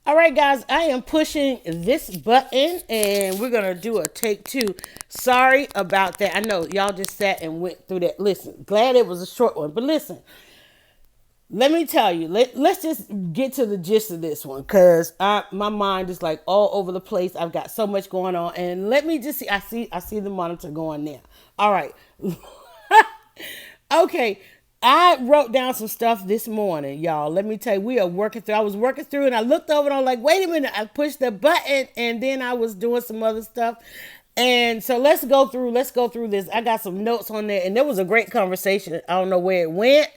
All right, guys, I am pushing this button and we're going to do a take two. Sorry about that. I know y'all just sat and went through that. Listen, glad it was a short one, but listen, let me tell you, let's just get to the gist of this one because my mind is like all over the place. I've got so much going on. And let me just see, I see the monitor going now. All right. Okay, I wrote down some stuff this morning, y'all. Let me tell you, we are working through. I was working through, and I looked over, and I'm like, "Wait a minute!" I pushed the button, and then I was doing some other stuff. And so let's go through. Let's go through this. I got some notes on there, and there was a great conversation. I don't know where it went,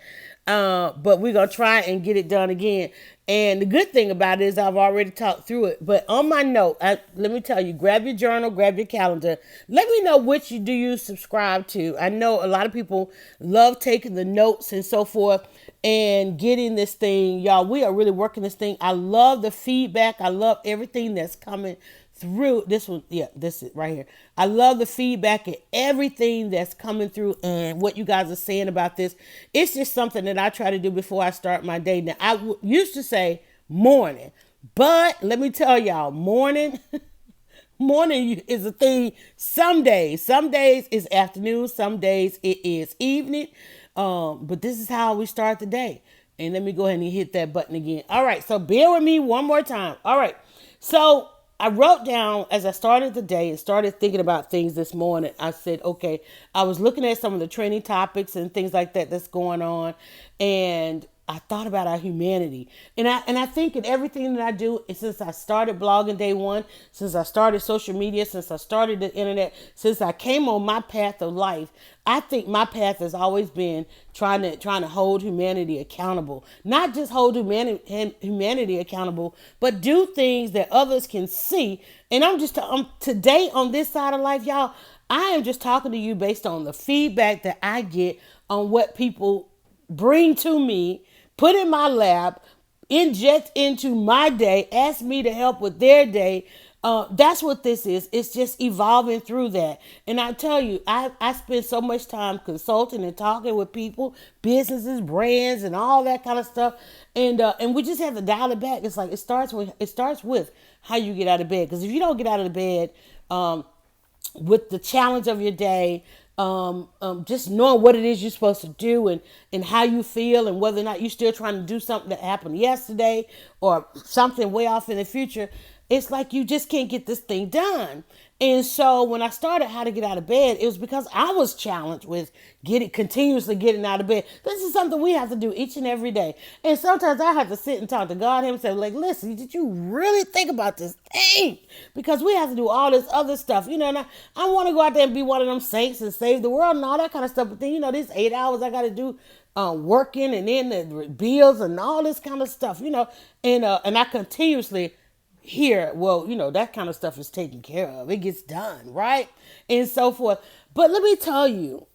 but we're gonna try and get it done again. And the good thing about it is I've already talked through it. But on my note, let me tell you, grab your journal, grab your calendar. Let me know which you do you subscribe to. I know a lot of people love taking the notes and so forth and getting this thing. Y'all, we are really working this thing. I love the feedback. I love everything that's coming through this one. Yeah, this is right here. I love the feedback and everything that's coming through and what you guys are saying about this. It's just something that I try to do before I start my day. Now, used to say morning, but let me tell y'all, morning morning is a thing. Some days is afternoon, some days it is evening. But this is how we start the day. And let me go ahead and hit that button again. All right, so bear with me one more time. All right, so I wrote down as I started the day and started thinking about things this morning. I said, okay, I was looking at some of the trending topics and things like that that's going on, and I thought about our humanity, and I think in everything that I do, since I started blogging day one, since I started social media, since I started the internet, since I came on my path of life, I think my path has always been trying to hold humanity accountable. Not just hold humanity accountable, but do things that others can see. And I'm today on this side of life, y'all. I am just talking to you based on the feedback that I get on what people bring to me, put in my lap, inject into my day, ask me to help with their day. That's what this is. It's just evolving through that. And I tell you, I spend so much time consulting and talking with people, businesses, brands, and all that kind of stuff. And we just have to dial it back. It's like it starts with how you get out of bed. Because if you don't get out of the bed, with the challenge of your day, just knowing what it is you're supposed to do and how you feel and whether or not you're still trying to do something that happened yesterday or something way off in the future, it's like you just can't get this thing done. And so when I started how to get out of bed, it was because I was challenged with continuously getting out of bed. This is something we have to do each and every day. And sometimes I have to sit and talk to God himself, like, listen, did you really think about this thing? Because we have to do all this other stuff, and I want to go out there and be one of them saints and save the world and all that kind of stuff. But then, these 8 hours I got to do working and then the bills and all this kind of stuff, and I continuously here, well, that kind of stuff is taken care of. It gets done, right? And so forth. But let me tell you,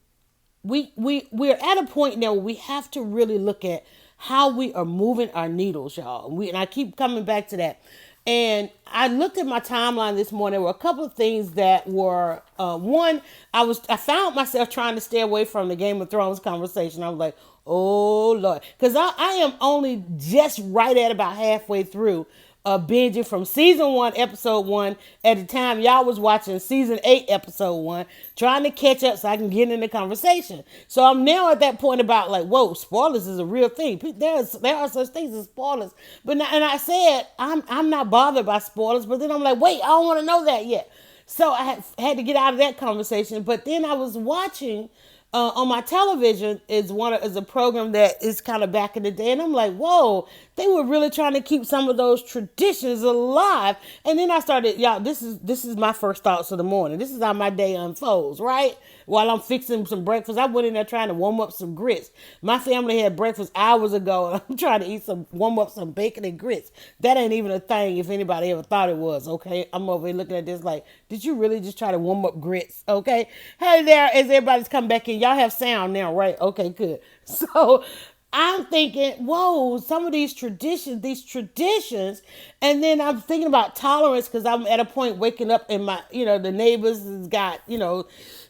we're at a point now where we have to really look at how we are moving our needles, y'all. And I keep coming back to that. And I looked at my timeline this morning. There were a couple of things that were one. I found myself trying to stay away from the Game of Thrones conversation. I was like, oh Lord, because I am only just right at about halfway through binging from season 1, episode 1. At the time, y'all was watching season 8, episode 1, trying to catch up so I can get in the conversation. So I'm now at that point about like, whoa, spoilers is a real thing. There are such things as spoilers. But now, and I said I'm not bothered by spoilers, but then I'm like, wait, I don't want to know that yet. So I had to get out of that conversation. But then I was watching. On my television is a program that is kind of back in the day, and I'm like, whoa, they were really trying to keep some of those traditions alive. And then I started, y'all, this is my first thoughts of the morning. This is how my day unfolds, right? While I'm fixing some breakfast, I went in there trying to warm up some grits. My family had breakfast hours ago, and I'm trying to warm up some bacon and grits. That ain't even a thing if anybody ever thought it was, okay? I'm over here looking at this like, did you really just try to warm up grits, okay? Hey there, as everybody's come back in, y'all have sound now, right? Okay, good. So I'm thinking, whoa, some of these traditions, and then I'm thinking about tolerance because I'm at a point waking up and my, the neighbors has got,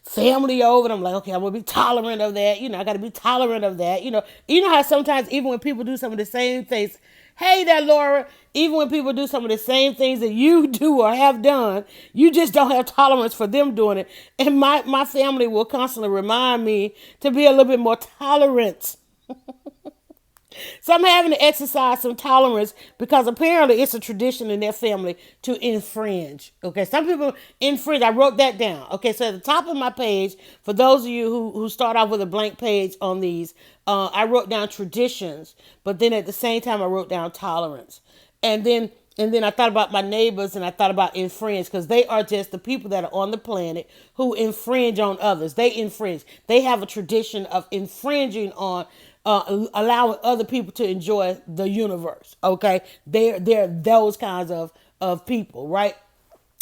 family over, and I'm like, okay, I'm gonna be tolerant of that. I got to be tolerant of that. You know how sometimes even when people do some of the same things, Hey there, Laura. Even when people do some of the same things that you do or have done, you just don't have tolerance for them doing it. And my family will constantly remind me to be a little bit more tolerant. So I'm having to exercise some tolerance because apparently it's a tradition in their family to infringe. Okay, some people infringe. I wrote that down. Okay, so at the top of my page, for those of you who start off with a blank page on these, I wrote down traditions, but then at the same time I wrote down tolerance, and then I thought about my neighbors and I thought about infringe because they are just the people that are on the planet who infringe on others. They infringe. They have a tradition of infringing on allowing other people to enjoy the universe. Okay, they're those kinds of people, right?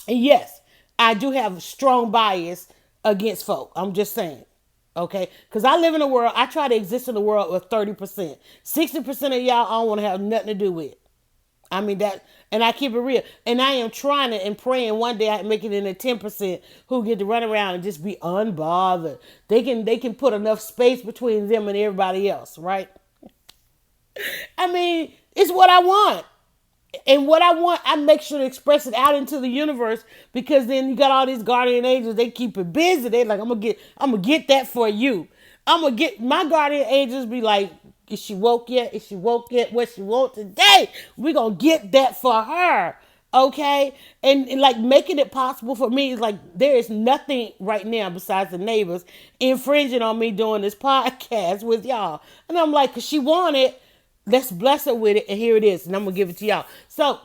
And yes, I do have strong bias against folk. I'm just saying. Okay, because I live in a world. I try to exist in a world with 30%. 60% of y'all I don't want to have nothing to do with. I mean that, and I keep it real. And I am trying to and praying one day I make it in the 10% who get to run around and just be unbothered. They can put enough space between them and everybody else, right? I mean, it's what I want. And what I want, I make sure to express it out into the universe because then you got all these guardian angels. They keep it busy. They like, I'm gonna get that for you. I'm gonna get my guardian angels. Be like, is she woke yet? Is she woke yet? What she want today? We gonna get that for her. Okay, and like making it possible for me is like there is nothing right now besides the neighbors infringing on me doing this podcast with y'all, and I'm like, cause she wanted. Let's bless her with it, and here it is, and I'm gonna give it to y'all. So,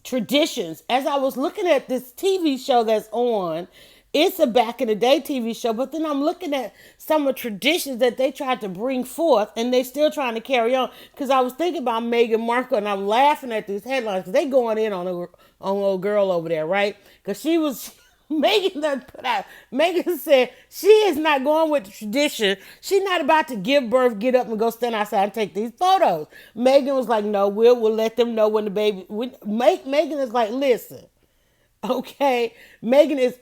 traditions. As I was looking at this TV show that's on, it's a back in the day TV show, but then I'm looking at some of the traditions that they tried to bring forth, and they still trying to carry on. Because I was thinking about Meghan Markle, and I'm laughing at these headlines because they going in on a old girl over there, right? Because she was. Megan done put out. Megan said she is not going with the tradition. She's not about to give birth, get up, and go stand outside and take these photos. Megan was like, "No, we'll let them know when the baby." Megan is like, "Listen, okay." Megan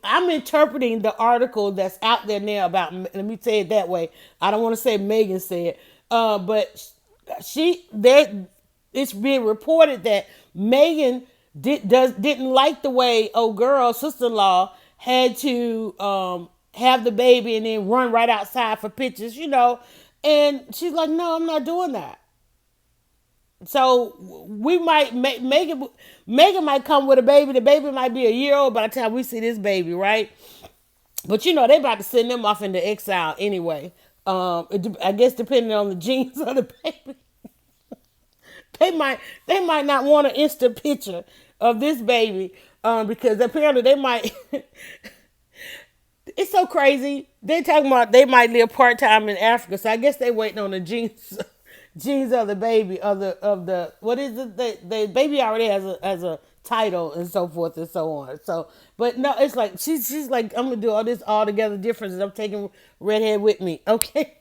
I'm interpreting the article that's out there now about. Let me say it that way. I don't want to say Megan said, but she there. It's being reported that Megan didn't like the way old girl sister-in-law had to have the baby and then run right outside for pictures, and she's like, no, I'm not doing that. So we might Megan might come with a baby. The baby might be a year old by the time we see this baby, right? But they about to send them off into exile anyway. I guess depending on the genes of the baby. They might not want an instant picture of this baby because apparently they might. It's so crazy. They talking about they might live part time in Africa, so I guess they waiting on the genes of the baby of the what is it? The baby already has a title and so forth and so on. So, but no, it's like she's like, I'm gonna do all this all together differences. I'm taking redhead with me, okay?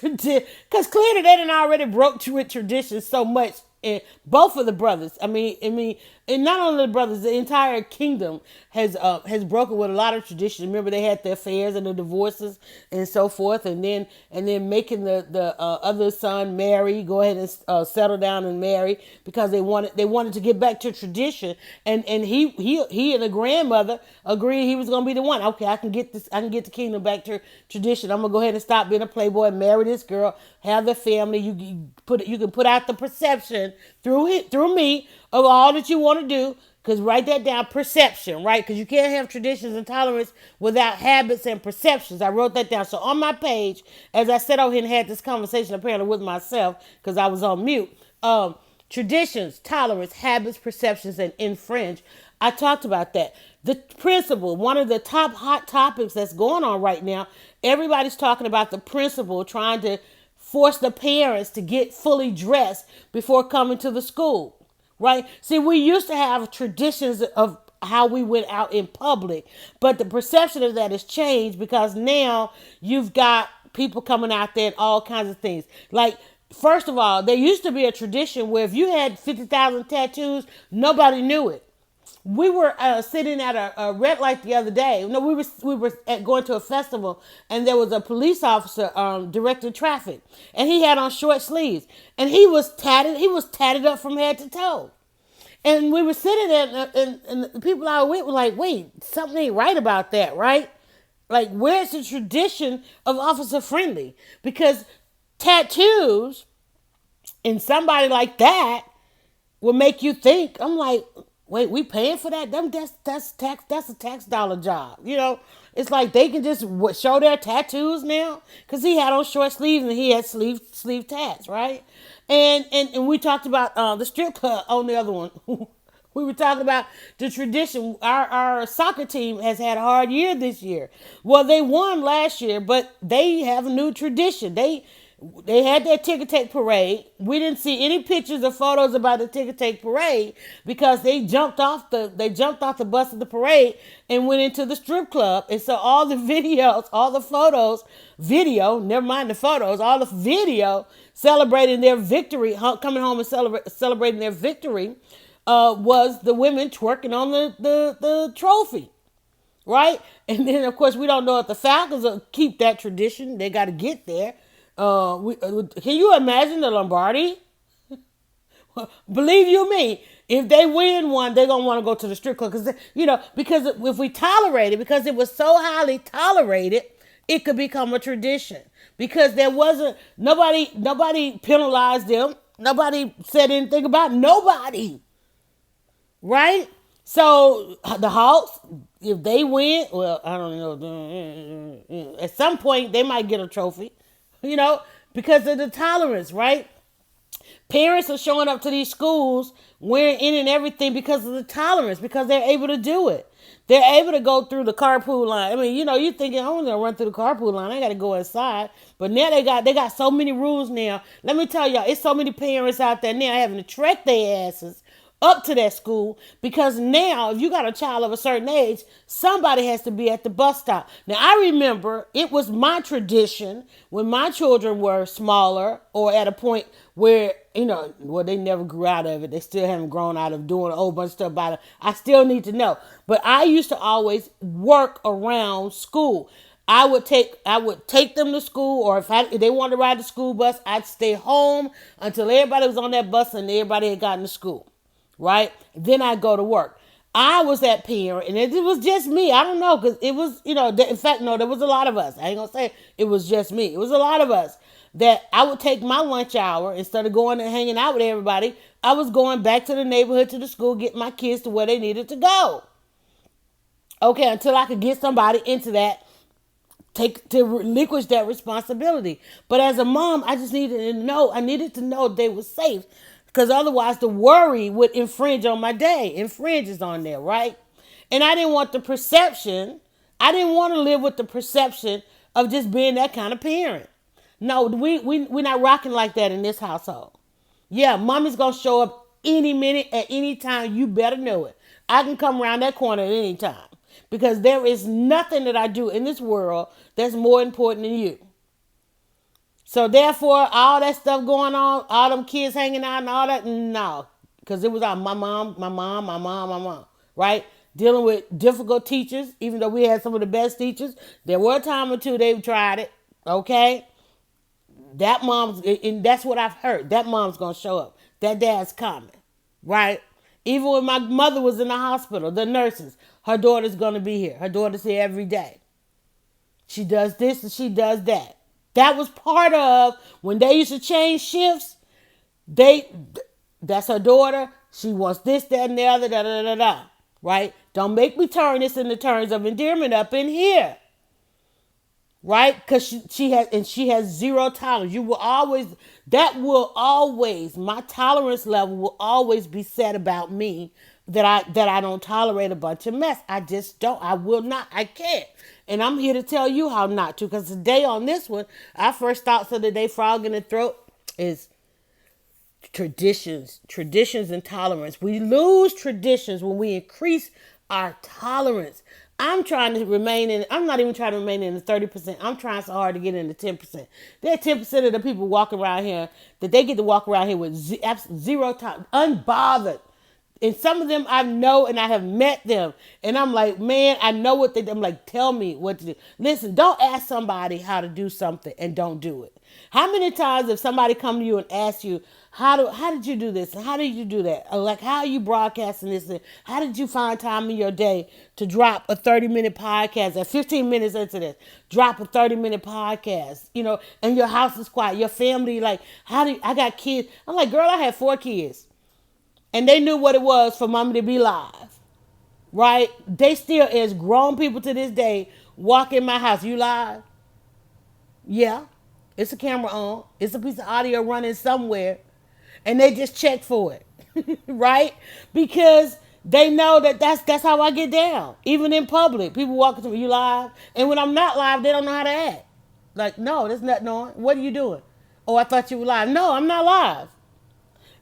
Because clearly they done already broke with tradition so much. And both of the brothers, I mean, and not only the brothers, the entire kingdom has broken with a lot of tradition. Remember, they had the affairs and the divorces and so forth, and then making the other son marry, go ahead and settle down and marry because they wanted to get back to tradition. And he and the grandmother agreed he was going to be the one. Okay, I can get the kingdom back to tradition. I'm gonna go ahead and stop being a playboy and marry this girl, have the family. You can put out the perception through me of all that you want to do. Because write that down, perception, right? Because you can't have traditions and tolerance without habits and perceptions. I wrote that down. So on my page, as I sat over here and had this conversation apparently with myself because I was on mute, traditions, tolerance, habits, perceptions, and infringe. I talked about that. The principle, one of the top hot topics that's going on right now, everybody's talking about the principal trying to force the parents to get fully dressed before coming to the school. Right? See, we used to have traditions of how we went out in public, but the perception of that has changed because now you've got people coming out there and all kinds of things. Like, first of all, there used to be a tradition where if you had 50,000 tattoos, nobody knew it. We were sitting at a red light the other day. No, we were going to a festival, and there was a police officer directing traffic, and he had on short sleeves, and he was tatted. He was tatted up from head to toe. And we were sitting there, and the people I were with were like, "Wait, something ain't right about that, right? Like, where's the tradition of officer friendly? Because tattoos and somebody like that will make you think." I'm like, wait, we paying for that? That's tax. That's a tax dollar job. It's like they can just show their tattoos now because he had on short sleeves and he had sleeve tats, right? And we talked about the strip club on the other one. We were talking about the tradition. Our soccer team has had a hard year this year. Well, they won last year, but they have a new tradition. They had their ticker tape parade. We didn't see any pictures or photos about the ticker tape parade because they jumped off the bus of the parade and went into the strip club. And so all the videos, all the photos, never mind the photos, all the video celebrating their victory, coming home and celebrating their victory, was the women twerking on the trophy. Right? And then, of course, we don't know if the Falcons will keep that tradition. They got to get there. Can you imagine the Lombardi? Believe you me, if they win one, they're gonna want to go to the strip club because if we tolerate it, because it was so highly tolerated, it could become a tradition. Because there wasn't nobody penalized them, nobody said anything about nobody, right? So the Hawks, if they win, well, I don't know. At some point, they might get a trophy, you know, because of the tolerance, right? Parents are showing up to these schools wearing any and everything because of the tolerance, because they're able to do it. They're able to go through the carpool line. I mean, you're thinking, I'm gonna run through the carpool line. I gotta go inside. But now they got so many rules now. Let me tell y'all, it's so many parents out there now having to trek their asses up to that school because now if you got a child of a certain age, somebody has to be at the bus stop. Now I remember it was my tradition when my children were smaller or at a point where they never grew out of it. They still haven't grown out of doing a whole bunch of stuff about it. I still need to know. But I used to always work around school. I would take them to school, or if they wanted to ride the school bus, I'd stay home until everybody was on that bus and everybody had gotten to school. Right? Then I go to work. I was that parent, and it was just me. I don't know, because it was, in fact, no, there was a lot of us. I ain't gonna say it was just me. It was a lot of us that I would take my lunch hour instead of going and hanging out with everybody. I was going back to the neighborhood, to the school, get my kids to where they needed to go. Okay, until I could get somebody into that, to relinquish that responsibility. But as a mom, I just needed to know. I needed to know they were safe. Because otherwise the worry would infringe on my day. Infringes on there, right? And I didn't want the perception. I didn't want to live with the perception of just being that kind of parent. No, we're not rocking like that in this household. Yeah, mommy's going to show up any minute at any time. You better know it. I can come around that corner at any time. Because there is nothing that I do in this world that's more important than you. So therefore, all that stuff going on, all them kids hanging out and all that, no. Because it was all my mom, right? Dealing with difficult teachers, even though we had some of the best teachers. There were a time or two they've tried it, okay? That mom's, and that's what I've heard. That mom's going to show up. That dad's coming, right? Even when my mother was in the hospital, the nurses, her daughter's going to be here. Her daughter's here every day. She does this and she does that. That was part of when they used to change shifts. That's her daughter. She wants this, that, and the other, da da da da. Right? Don't make me turn this into terms of endearment up in here. Right? Because she has zero tolerance. My tolerance level will always be said about me that I don't tolerate a bunch of mess. I just don't. I will not. I can't. And I'm here to tell you how not to. Because today on this one, our first thoughts of the day, frog in the throat, is traditions. Traditions and tolerance. We lose traditions when we increase our tolerance. I'm not even trying to remain in the 30%. I'm trying so hard to get in the 10%. There are 10% of the people walking around here that they get to walk around here with zero tolerance, unbothered. And some of them I know and I have met them. And I'm like, man, I know what they do. I'm like, tell me what to do. Listen, don't ask somebody how to do something and don't do it. How many times if somebody come to you and ask you, how did you do this? And how did you do that? Or like, how are you broadcasting this? And how did you find time in your day to drop a 30-minute podcast at 15 minutes into this? Drop a 30-minute podcast, and your house is quiet. Your family, like, I got kids. I'm like, girl, I had 4 kids. And they knew what it was for mommy to be live, right? They still, as grown people to this day, walk in my house. You live? Yeah. It's a camera on. It's a piece of audio running somewhere. And they just check for it, right? Because they know that that's how I get down. Even in public, people walking to me, you live? And when I'm not live, they don't know how to act. Like, no, there's nothing on. What are you doing? Oh, I thought you were live. No, I'm not live.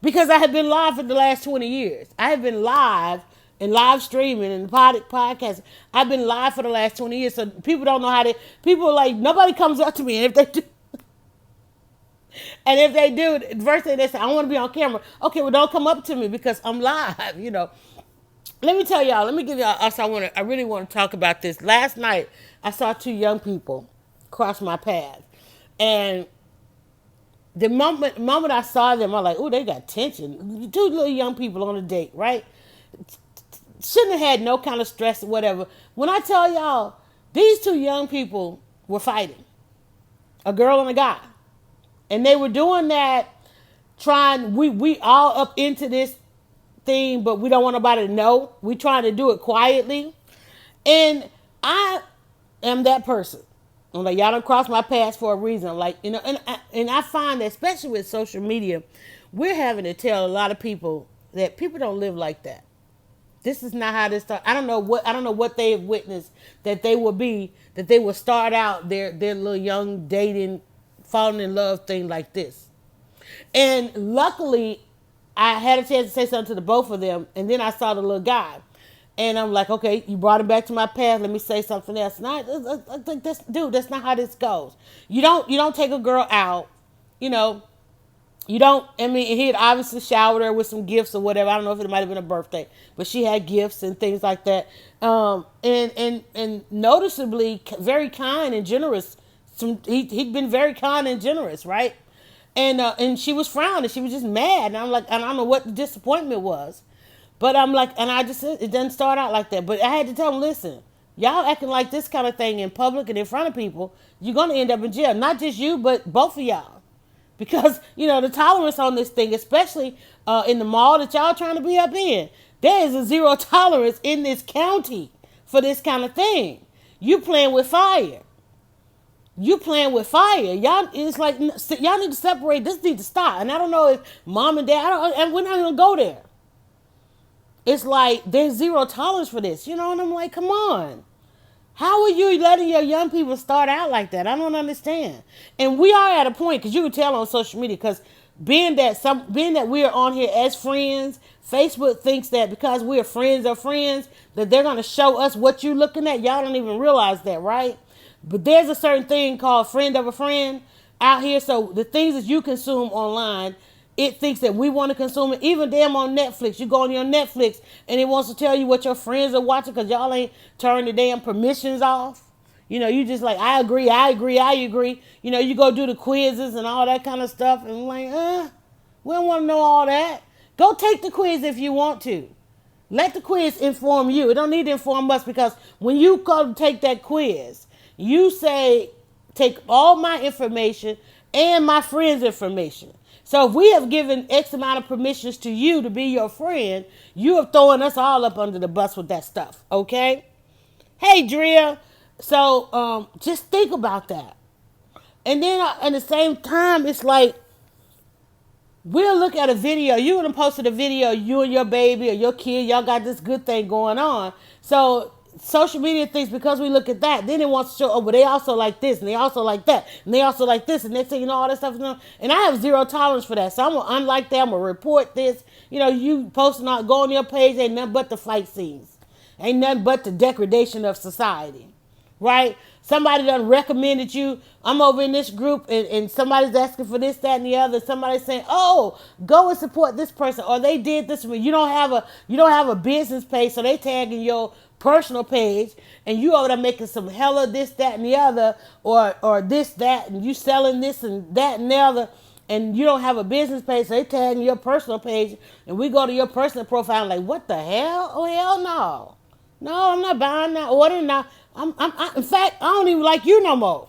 Because I have been live for the last 20 years. I have been live and live streaming and podcast. I've been live for the last 20 years. So people don't know how to, people like, nobody comes up to me. And if they do, the first thing they say, I want to be on camera. Okay, well, don't come up to me because I'm live. Let me tell y'all, let me give y'all, I really want to talk about this. Last night, I saw 2 young people cross my path. And the moment I saw them, I'm like, oh, they got tension. 2 little young people on a date, right? Shouldn't have had no kind of stress or whatever. When I tell y'all, these 2 young people were fighting. A girl and a guy. And they were doing that, we all up into this thing, but we don't want nobody to know. We trying to do it quietly. And I am that person. I'm like, y'all don't cross my path for a reason. Like, and I find that, especially with social media, we're having to tell a lot of people that people don't live like that. This is not how this starts. I don't know what they have witnessed that they will start out their little young dating, falling in love thing like this. And luckily, I had a chance to say something to the both of them, and then I saw the little guy. And I'm like, okay, you brought him back to my path. Let me say something else. And I think that's not how this goes. You don't take a girl out, you don't, he had obviously showered her with some gifts or whatever. I don't know if it might have been a birthday, but she had gifts and things like that. And noticeably very kind and generous. He'd been very kind and generous, right? And she was frowning. She was just mad. And I'm like, I don't know what the disappointment was. But I'm like, and I just said, it doesn't start out like that. But I had to tell them, listen, y'all acting like this kind of thing in public and in front of people, you're going to end up in jail. Not just you, but both of y'all. Because, the tolerance on this thing, especially in the mall that y'all trying to be up in, there is a 0 tolerance in this county for this kind of thing. You playing with fire. Y'all, it's like, y'all need to separate. This needs to stop. And I don't know if mom and dad, and we're not going to go there. It's like, there's 0 tolerance for this, and I'm like, come on. How are you letting your young people start out like that? I don't understand. And we are at a point, because you can tell on social media, because being that we are on here as friends, Facebook thinks that because we're friends of friends, that they're going to show us what you're looking at. Y'all don't even realize that, right? But there's a certain thing called friend of a friend out here. So the things that you consume online, it thinks that we want to consume it. Even damn on Netflix. You go on your Netflix and it wants to tell you what your friends are watching because y'all ain't turned the damn permissions off. You just like, I agree. You go do the quizzes and all that kind of stuff. And I'm like, we don't want to know all that. Go take the quiz if you want to. Let the quiz inform you. It don't need to inform us, because when you go take that quiz, you say, take all my information and my friend's information. So if we have given X amount of permissions to you to be your friend, you have thrown us all up under the bus with that stuff, okay? Hey, Drea. So just think about that. And then at the same time, it's like, we'll look at a video. You would have posted a video, you and your baby or your kid, y'all got this good thing going on. So social media thinks because we look at that, then it wants to show, oh, well, they also like this, and they also like that, and they also like this, and next thing you know, all that stuff. And I have 0 tolerance for that. So I'm going to unlike that. I'm going to report this. You posting out, go on your page, ain't nothing but the fight scenes. Ain't nothing but the degradation of society. Right? Somebody done recommended you. I'm over in this group and somebody's asking for this, that, and the other. Somebody's saying, "Oh, go and support this person," or they did this for me. You don't have a business page, so they tagging your personal page, and you over there making some hella this, that, and the other, or this, that, and you selling this and that and the other, and you don't have a business page, so they tagging your personal page, and we go to your personal profile and like, what the hell? Oh hell no. No, I'm not buying that order now. In fact, I don't even like you no more.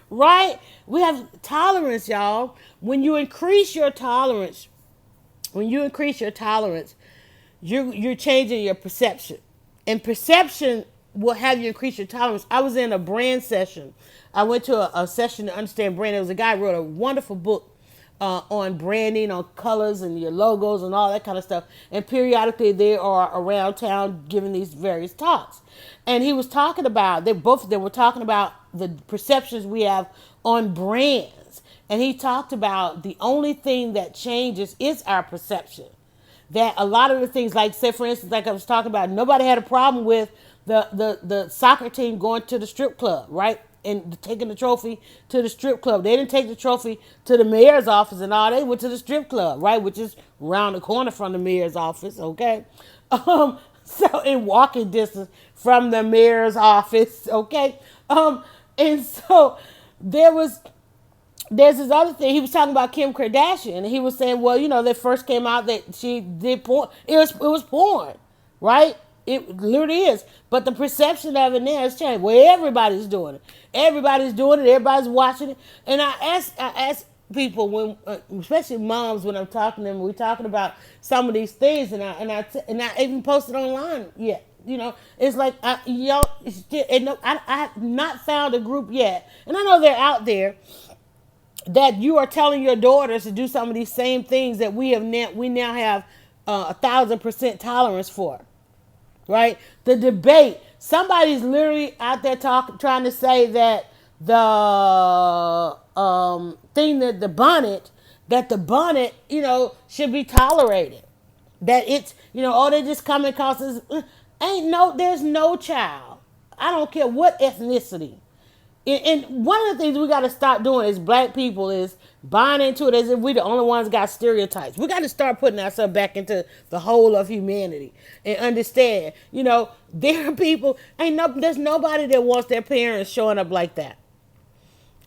Right? We have tolerance, y'all. When you increase your tolerance, when you increase your tolerance, you're changing your perception, and perception will have you increase your tolerance. I was in a brand session. I went to a session to understand brand. There was a guy who wrote a wonderful book on branding, on colors and your logos and all that kind of stuff. And periodically they are around town giving these various talks. And he was talking about, both of them were talking about the perceptions we have on brands. And he talked about the only thing that changes is our perception. That a lot of the things, like say for instance, like I was talking about, nobody had a problem with the soccer team going to the strip club, right? And taking the trophy to the strip club. They didn't take the trophy to the mayor's office and all. They went to the strip club, right? Which is around the corner from the mayor's office, okay? So in walking distance from the mayor's office, okay? And so there's this other thing. He was talking about Kim Kardashian, and he was saying, well, they first came out that she did porn. It was porn, right? It literally is. But the perception of it now has changed. Well, everybody's doing it. Everybody's doing it. Everybody's watching it. And I ask people when, especially moms, when I'm talking to them, we're talking about some of these things, and I even posted online yet. It's like I have not found a group yet, and I know they're out there, that you are telling your daughters to do some of these same things that we now have 1,000% tolerance for, right? The debate. Somebody's literally out there trying to say that the thing that the bonnet, should be tolerated. That it's, they just come and cause us. There's no child. I don't care what ethnicity. And one of the things we got to stop doing as black people is buying into it as if we the only ones got stereotypes. We got to start putting ourselves back into the whole of humanity and understand, there are people, there's nobody that wants their parents showing up like that.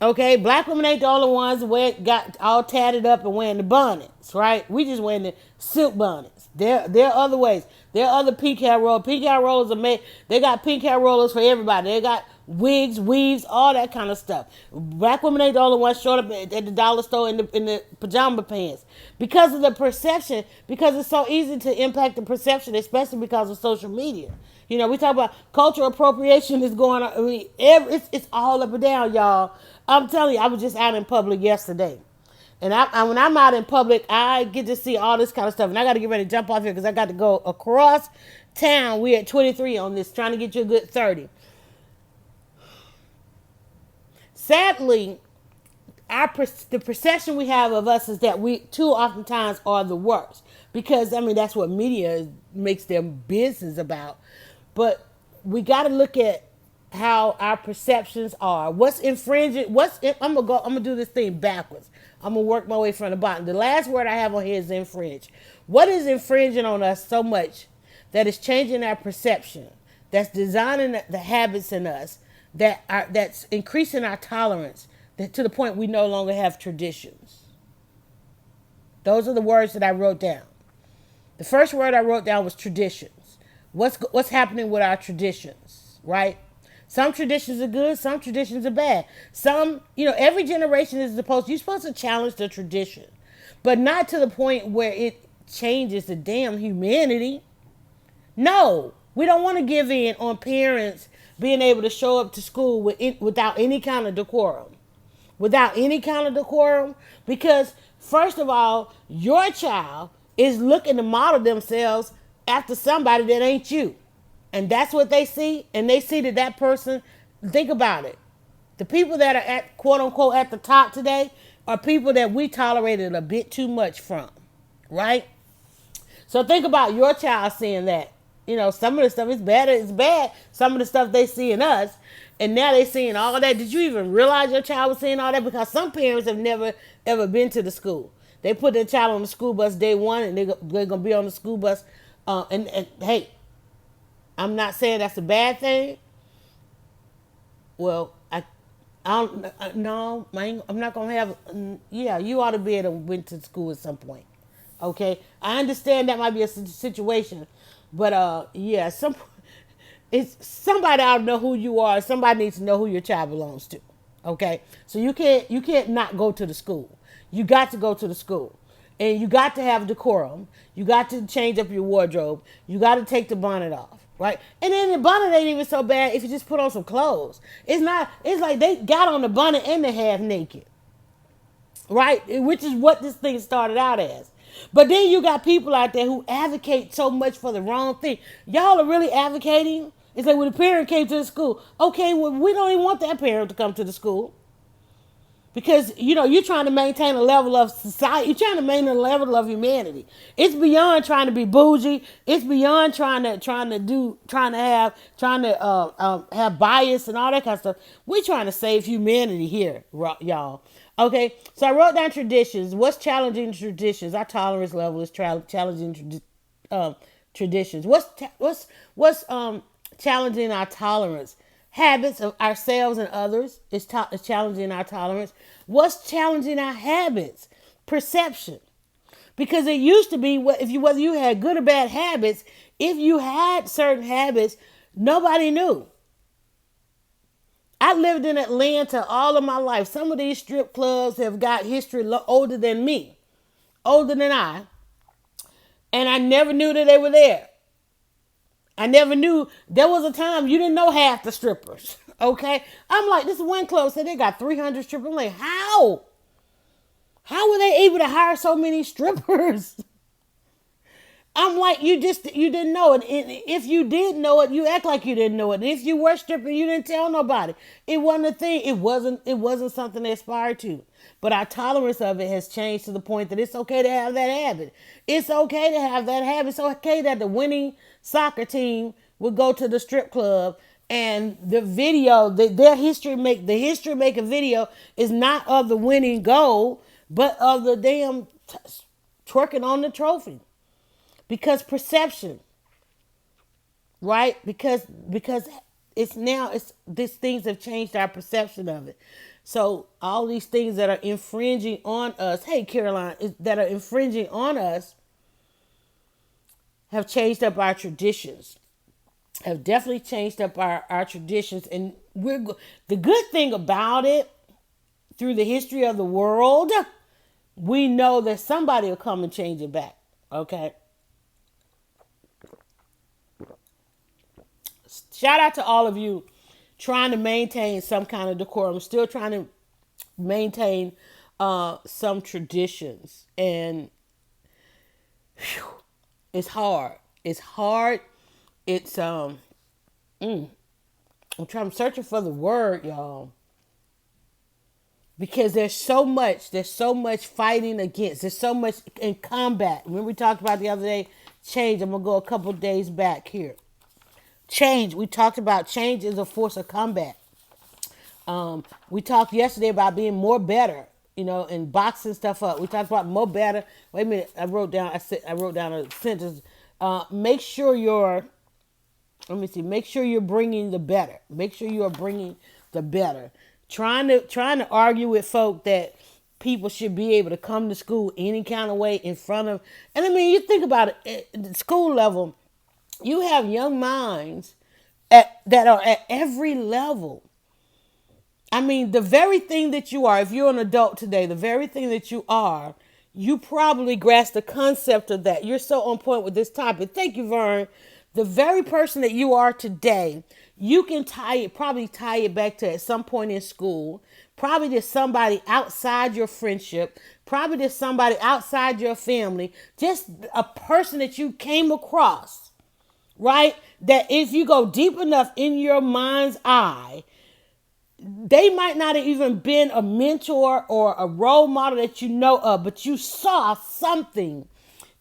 Okay, black women ain't the only ones that got all tatted up and wearing the bonnets, right? We just wearing the silk bonnets. There are other ways. There are other pink hair rollers. Pink hair rollers are made. They got pink hair rollers for everybody. They got wigs, weaves, all that kind of stuff. Black women ain't the only ones showing up at the dollar store in the pajama pants because of the perception. Because it's so easy to impact the perception, especially because of social media. We talk about cultural appropriation is going on. It's all up and down, y'all. I'm telling you, I was just out in public yesterday. And when I'm out in public, I get to see all this kind of stuff. And I got to get ready to jump off here because I got to go across town. We're at 23 on this, trying to get you a good 30. Sadly, the perception we have of us is that we too oftentimes are the worst. Because, that's what media makes their business about. But we got to look at how our perceptions are. What's infringing? I'm gonna do this thing backwards. I'm gonna work my way from the bottom. The last word I have on here is infringe. What is infringing on us so much that is changing our perception? That's designing the habits in us. That's increasing our tolerance. To the point we no longer have traditions. Those are the words that I wrote down. The first word I wrote down was traditions. What's happening with our traditions, right? Some traditions are good, some traditions are bad. Some, every generation is you're supposed to challenge the tradition, but not to the point where it changes the damn humanity. No, we don't want to give in on parents being able to show up to school without any kind of decorum. Without any kind of decorum, because first of all, your child is looking to model themselves after somebody that ain't you. And that's what they see. And they see that person, think about it. The people that are at, quote unquote, at the top today are people that we tolerated a bit too much from. Right? So think about your child seeing that. some of the stuff is bad. It's bad. Some of the stuff they see in us, and now they seeing all that. Did you even realize your child was seeing all that? Because some parents have never ever been to the school. They put their child on the school bus day one, and they're gonna be on the school bus. And hey, I'm not saying that's a bad thing. Well, I don't. No, I'm not gonna have. Yeah, you ought to be able to went to school at some point. Okay, I understand that might be a situation, but yeah, it's somebody ought to know who you are. Somebody needs to know who your child belongs to. Okay, so you can't not go to the school. You got to go to the school, and you got to have decorum. You got to change up your wardrobe. You got to take the bonnet off, right? And then the bonnet ain't even so bad if you just put on some clothes. It's not. It's like they got on the bonnet and they half naked, right? Which is what this thing started out as. But then you got people out there who advocate so much for the wrong thing. Y'all are really advocating. It's like when a parent came to the school. Okay, well, we don't even want that parent to come to the school. Because you're trying to maintain a level of society. You're trying to maintain a level of humanity. It's beyond trying to be bougie. It's beyond trying to have bias and all that kind of stuff. We're trying to save humanity here, y'all. Okay, so I wrote down traditions. What's challenging traditions? Our tolerance level is challenging traditions. What's challenging our tolerance? Habits of ourselves and others is challenging our tolerance. What's challenging our habits? Perception. Because it used to be whether you had good or bad habits, if you had certain habits, nobody knew. I lived in Atlanta all of my life. Some of these strip clubs have got history older than me, older than I, and I never knew that they were there. I never knew. There was a time you didn't know half the strippers. Okay, I'm like, this one club said they got 300 strippers. I'm like, how? How were they able to hire so many strippers? I'm like, you didn't know it. And if you did know it, you act like you didn't know it. And if you were stripping, you didn't tell nobody. It wasn't a thing. It wasn't something to aspire to. But our tolerance of it has changed to the point that it's okay to have that habit. It's okay to have that habit. It's okay that the winning soccer team would go to the strip club and the video, their history making video is not of the winning goal, but of the damn twerking on the trophy. Because perception, right? Because it's these things have changed our perception of it. So all these things that are infringing on us, hey Caroline, that are infringing on us have changed up our traditions. Have definitely changed up our traditions. And the good thing about it, through the history of the world, we know that somebody will come and change it back. Okay. Shout out to all of you trying to maintain some kind of decorum, still trying to maintain some traditions. And whew, it's hard. It's hard. It's I'm searching for the word, y'all. Because there's so much fighting against. There's so much in combat. Remember we talked about the other day, change. I'm going to go a couple days back here. Change. We talked about change is a force of combat. We talked yesterday about being more better, and boxing stuff up. We talked about more better. Wait a minute. I wrote down a sentence. Make sure you're bringing the better. Make sure you are bringing the better. Trying to argue with folk that people should be able to come to school any kind of way in front of, and I mean, you think about it at the school level, you have young minds that are at every level. I mean, the very thing that you are, if you're an adult today, the very thing that you are, you probably grasp the concept of that. You're so on point with this topic. Thank you, Vern. The very person that you are today, you can probably tie it back to at some point in school, probably to somebody outside your friendship, probably to somebody outside your family, just a person that you came across, right? That if you go deep enough in your mind's eye, they might not have even been a mentor or a role model that you know of, but you saw something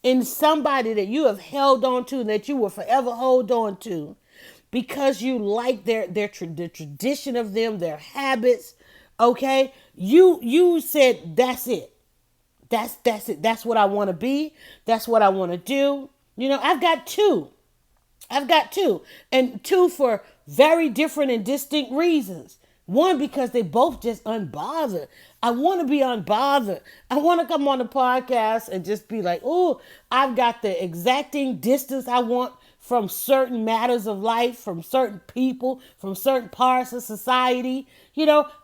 in somebody that you have held on to, that you will forever hold on to, because you like the tradition of them, their habits. Okay, you said that's it. That's it. That's what I want to be. That's what I want to do. I've got two. I've got two, and two for very different and distinct reasons. One, because they both just unbothered. I want to be unbothered. I want to come on the podcast and just be like, oh, I've got the exacting distance I want from certain matters of life, from certain people, from certain parts of society.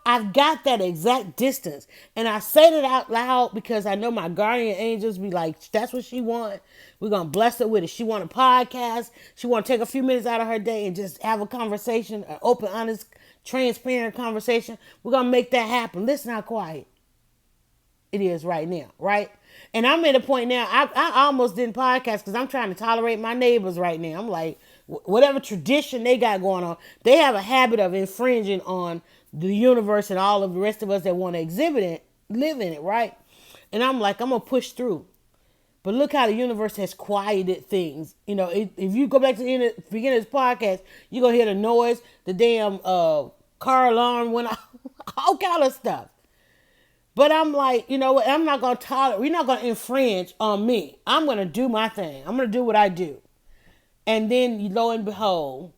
I've got that exact distance. And I said it out loud because I know my guardian angels be like, that's what she want. We're going to bless her with it. She want a podcast. She want to take a few minutes out of her day and just have a conversation, an open, honest, transparent conversation. We're going to make that happen. Listen how quiet it is right now, right? And I'm at a point now, I almost didn't podcast because I'm trying to tolerate my neighbors right now. I'm like, whatever tradition they got going on, they have a habit of infringing on the universe and all of the rest of us that want to exhibit it, live in it, right? And I'm like, I'm going to push through. But look how the universe has quieted things. If you go back to the beginning of this podcast, you're going to hear the noise, the damn car alarm went off, all kind of stuff. But I'm like, you know what? I'm not going to tolerate, we're not going to infringe on me. I'm going to do my thing. I'm going to do what I do. And then, lo and behold,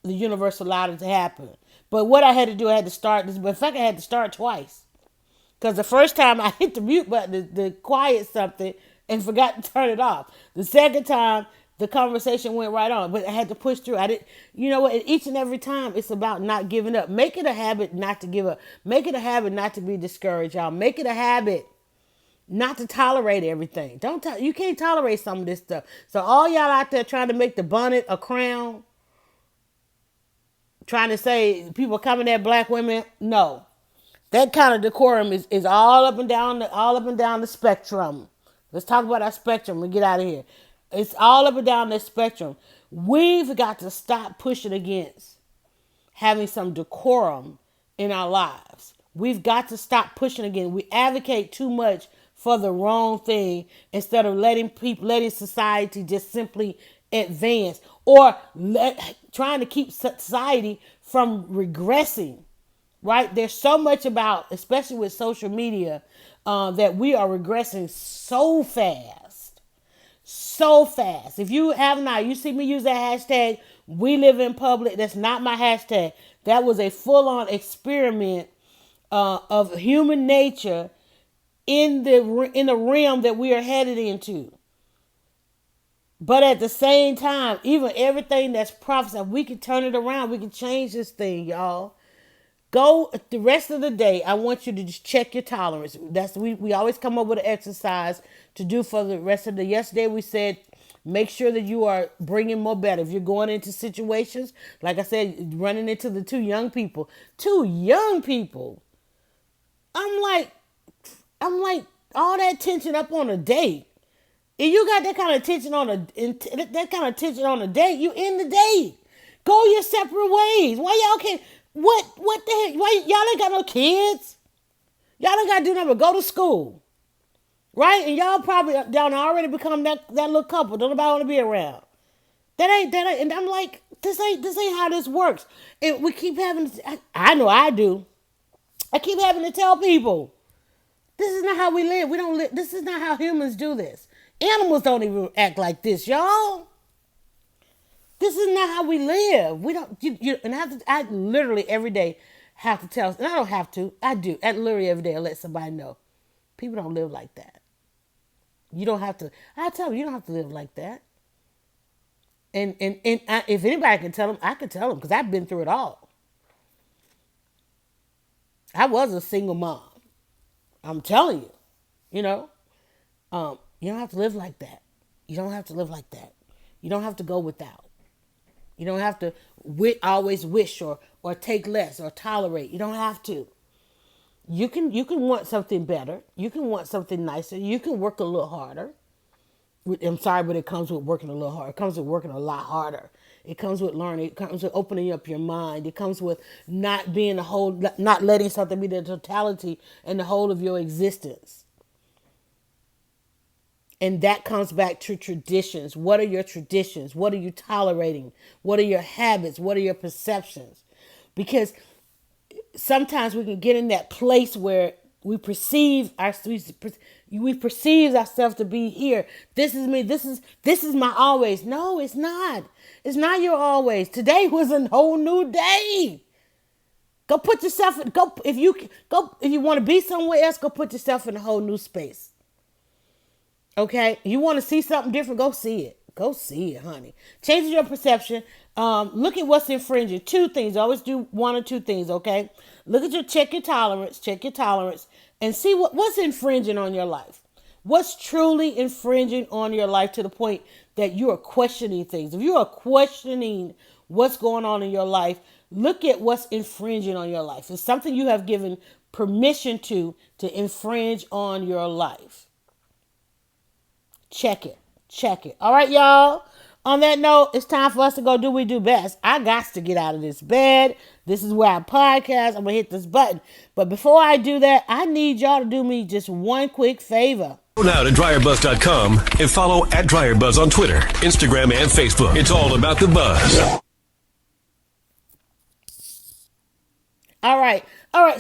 the universe allowed it to happen. But what I had to do, I had to start this. But in fact, I had to start twice. Because the first time I hit the mute button to quiet something and forgot to turn it off. The second time, the conversation went right on. But I had to push through. I didn't. You know what? Each and every time, it's about not giving up. Make it a habit not to give up. Make it a habit not to be discouraged, y'all. Make it a habit not to tolerate everything. You can't tolerate some of this stuff. So all y'all out there trying to make the bonnet a crown, trying to say people coming at black women, no. That kind of decorum is all up and down the spectrum. Let's talk about our spectrum and get out of here. It's all up and down the spectrum. We've got to stop pushing against having some decorum in our lives. We've got to stop pushing again. We advocate too much for the wrong thing instead of letting society just simply advance, or trying to keep society from regressing. Right? There's so much about, especially with social media, that we are regressing so fast. So fast. If you have not, you see me use that hashtag, we live in public. That's not my hashtag. That was a full-on experiment of human nature in the realm that we are headed into. But at the same time, even everything that's prophesied, we can turn it around. We can change this thing, y'all. Go the rest of the day. I want you to just check your tolerance. We always come up with an exercise to do for the rest of the. Yesterday we said, make sure that you are bringing more better. If you're going into situations, like I said, running into the two young people. I'm like all that tension up on a date. If you got that kind of tension on a date, you end the date. Go your separate ways. Why y'all can't? What the heck? Why y'all ain't got no kids? Y'all ain't got to do nothing but go to school. Right? And y'all probably down already become that little couple. Don't nobody want to be around. That ain't. And I'm like, this ain't how this works. And we keep having, I know I do. I keep having to tell people, this is not how we live. We don't live. This is not how humans do this. Animals don't even act like this, y'all. This is not how we live. We don't, and I literally every day have to tell, and I don't have to, I do. I literally every day I let somebody know. People don't live like that. You don't have to, I tell them, you don't have to live like that. And if anybody can tell them, I can tell them, because I've been through it all. I was a single mom. I'm telling you, you don't have to live like that. You don't have to live like that. You don't have to go without. You don't have to always wish or take less or tolerate. You don't have to. You can want something better. You can want something nicer. You can work a little harder. I'm sorry, but it comes with working a little harder. It comes with working a lot harder. It comes with learning. It comes with opening up your mind. It comes with not letting something be the totality and the whole of your existence. And that comes back to traditions. What are your traditions? What are you tolerating? What are your habits? What are your perceptions? Because sometimes we can get in that place where we perceive ourselves to be here. This is me. This is my always. No, it's not. It's not your always. Today was a whole new day. Go put yourself in, go if you want to be somewhere else, go put yourself in a whole new space. Okay? You want to see something different, go see it. Go see it, honey. Change your perception. Look at what's infringing. Two things. Always do one or two things, okay? Check your tolerance, and see what's infringing on your life. What's truly infringing on your life to the point that you are questioning things. If you are questioning what's going on in your life, look at what's infringing on your life. It's something you have given permission to infringe on your life. Check it. Check it. All right, y'all. On that note, it's time for us to go do what we do best. I got to get out of this bed. This is where I podcast. I'm going to hit this button. But before I do that, I need y'all to do me just one quick favor. Go now to DryerBuzz.com and follow at DryerBuzz on Twitter, Instagram, and Facebook. It's all about the buzz. All right.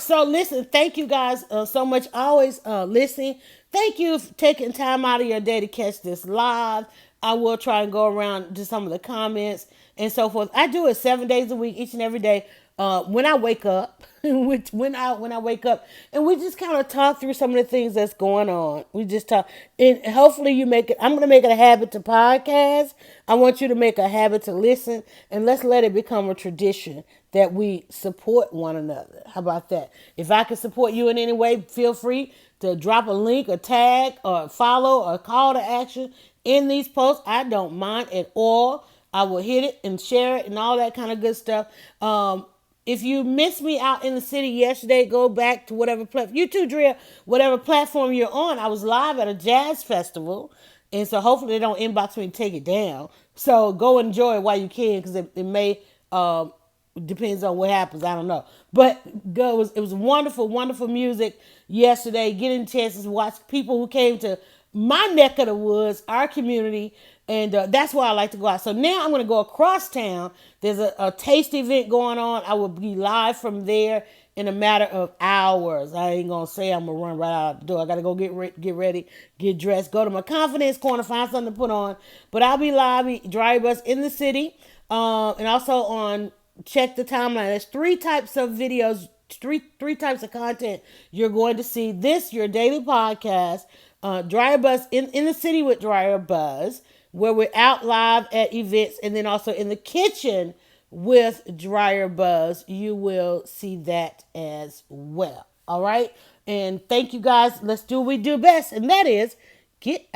So listen, thank you guys so much. Always listening. Thank you for taking time out of your day to catch this live. I will try and go around to some of the comments and so forth. I do it 7 days a week, each and every day. When I wake up, when I wake up, and we just kind of talk through some of the things that's going on. We just talk, and hopefully you make it. I'm going to make it a habit to podcast. I want you to make a habit to listen, and let's let it become a tradition that we support one another. How about that? If I can support you in any way, feel free to drop a link, a tag, or follow, or call to action in these posts. I don't mind at all. I will hit it and share it and all that kind of good stuff. If you missed me out in the city yesterday, go back to whatever platform, you too, Drea, whatever platform you're on. I was live at a jazz festival, and so hopefully they don't inbox me and take it down. So go enjoy it while you can, because it may, depends on what happens. I don't know. But go, it was wonderful, wonderful music yesterday, getting chances to watch people who came to my neck of the woods, our community, and that's why I like to go out. So now I'm going to go across town. There's a taste event going on. I will be live from there in a matter of hours. I ain't going to say I'm going to run right out the door. I got to go get ready, get dressed, go to my confidence corner, find something to put on. But I'll be live, DryerBuzz in the city, and also on Check the Timeline. There's three types of videos, three types of content you're going to see. This, your daily podcast, DryerBuzz in the city with DryerBuzz, where we're out live at events, and then also in the kitchen with DryerBuzz. You will see that as well. All right. And thank you guys. Let's do what we do best. And that is get